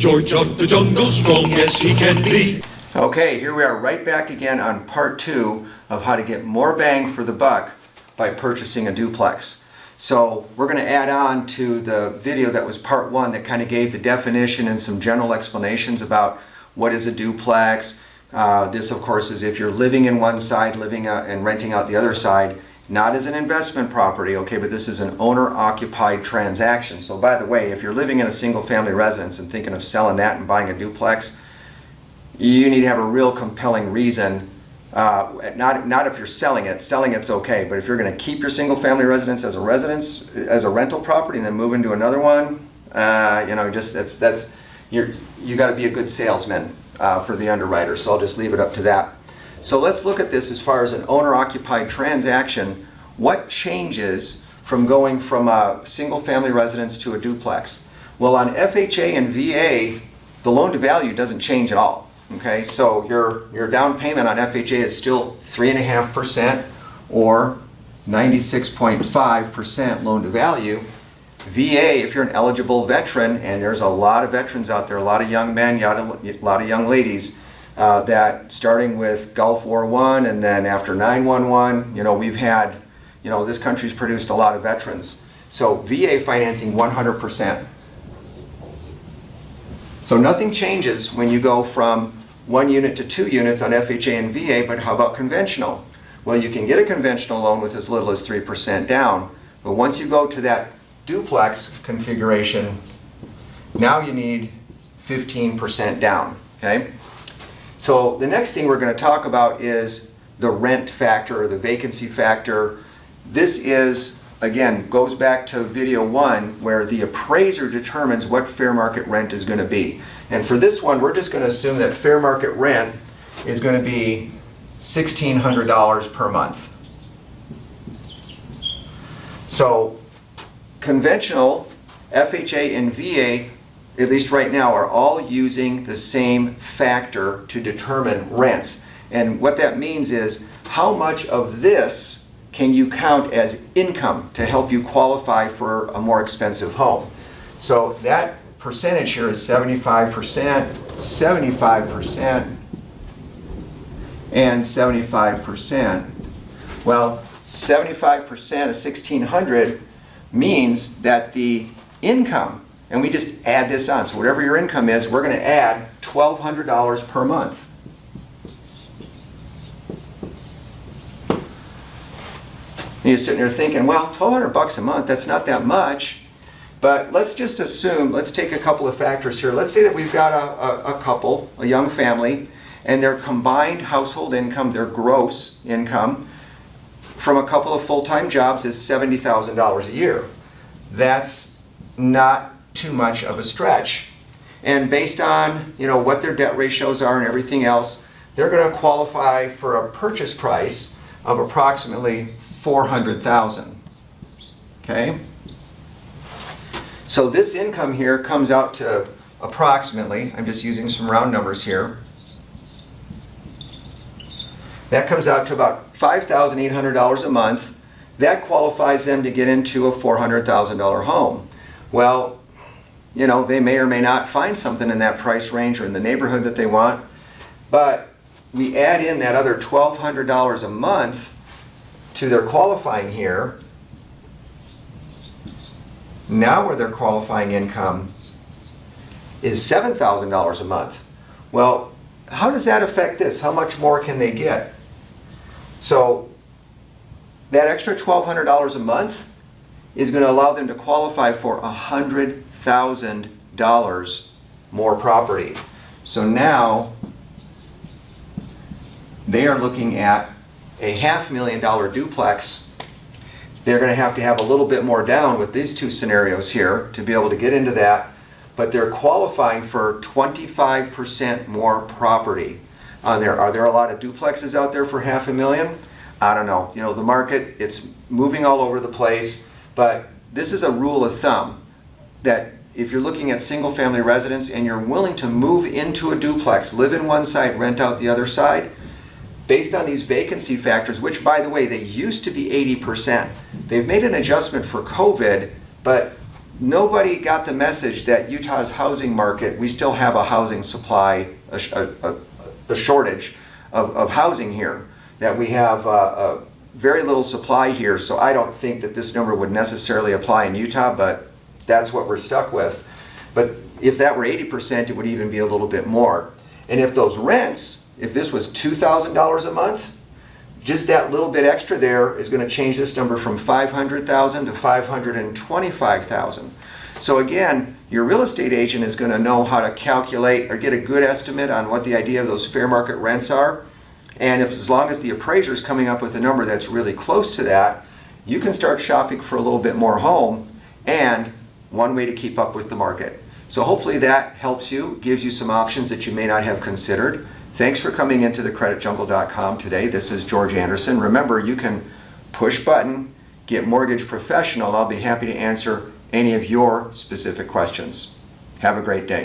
George of the jungle, strong as he can be. Okay, here we are right back again on part 2 of how to get more bang for the buck by purchasing a duplex. So we're going to add on to the video that was part 1 that kind of gave the definition and some general explanations about what is a duplex. This of course is if you're living in one side, living out and renting out the other side, not as an investment property, okay, but this is an owner-occupied transaction. So by the way, if you're living in a single-family residence and thinking of selling that and buying a duplex, you need to have a real compelling reason. Not if you're selling it. Selling it's okay, but if you're going to keep your single-family residence as a rental property and then move into another one, you got to be a good salesman for the underwriter. So I'll just leave it up to that. So let's look at this as far as an owner-occupied transaction. What changes from going from a single-family residence to a duplex? Well, on FHA and VA, the loan-to-value doesn't change at all. Okay, so your down payment on FHA is still 3.5% or 96.5% loan-to-value. VA, if you're an eligible veteran, and there's a lot of veterans out there, a lot of young men, a lot of young ladies, that starting with Gulf War I and then after 9/11, we've had, this country's produced a lot of veterans. So VA financing 100%. So nothing changes when you go from 1 unit to 2 units on FHA and VA, but how about conventional? Well, you can get a conventional loan with as little as 3% down, but once you go to that duplex configuration, now you need 15% down, okay? So the next thing we're going to talk about is the rent factor or the vacancy factor. This is, again, goes back to video 1 where the appraiser determines what fair market rent is going to be. And for this one, we're just going to assume that fair market rent is going to be $1,600 per month. So conventional, FHA and VA, at least right now, are all using the same factor to determine rents. And what that means is how much of this can you count as income to help you qualify for a more expensive home. So that percentage here is 75%, 75%, and 75%. Well, 75% of $1,600 means that the income, and we just add this on. So whatever your income is, we're going to add $1,200 per month. And you're sitting there thinking, well, $1,200 a month, that's not that much. But let's just assume, let's take a couple of factors here. Let's say that we've got a couple, a young family, and their combined household income, their gross income, from a couple of full-time jobs is $70,000 a year. That's not too much of a stretch. And based on what their debt ratios are and everything else, they're going to qualify for a purchase price of approximately $400,000. Okay? So this income here comes out to approximately, I'm just using some round numbers here, that comes out to about $5,800 a month. That qualifies them to get into a $400,000 home. Well, they may or may not find something in that price range or in the neighborhood that they want, but we add in that other $1,200 a month to their qualifying here. Now where their qualifying income is $7,000 a month. Well, how does that affect this? How much more can they get? So that extra $1,200 a month is going to allow them to qualify for $100,000 more property. So now they are looking at a $500,000 duplex. They're going to have a little bit more down with these two scenarios here to be able to get into that, but they're qualifying for 25% more property on there. Are there a lot of duplexes out there for $500,000? I don't know. The market, it's moving all over the place, but this is a rule of thumb that if you're looking at single-family residence and you're willing to move into a duplex, live in one side, rent out the other side, based on these vacancy factors, which by the way, they used to be 80%. They've made an adjustment for COVID, but nobody got the message that Utah's housing market, we still have a housing supply, a shortage of housing here, that we have a very little supply here. So I don't think that this number would necessarily apply in Utah, but that's what we're stuck with. But if that were 80%, it would even be a little bit more. And if those rents, if this was $2,000 a month, just that little bit extra there is going to change this number from $500,000 to $525,000. So again, your real estate agent is going to know how to calculate or get a good estimate on what the idea of those fair market rents are. And if, as long as the appraiser is coming up with a number that's really close to that, you can start shopping for a little bit more home, and one way to keep up with the market. So hopefully that helps you, gives you some options that you may not have considered. Thanks for coming into thecreditjungle.com today. This is George Anderson. Remember, you can push button, get Mortgage Professional. I'll be happy to answer any of your specific questions. Have a great day.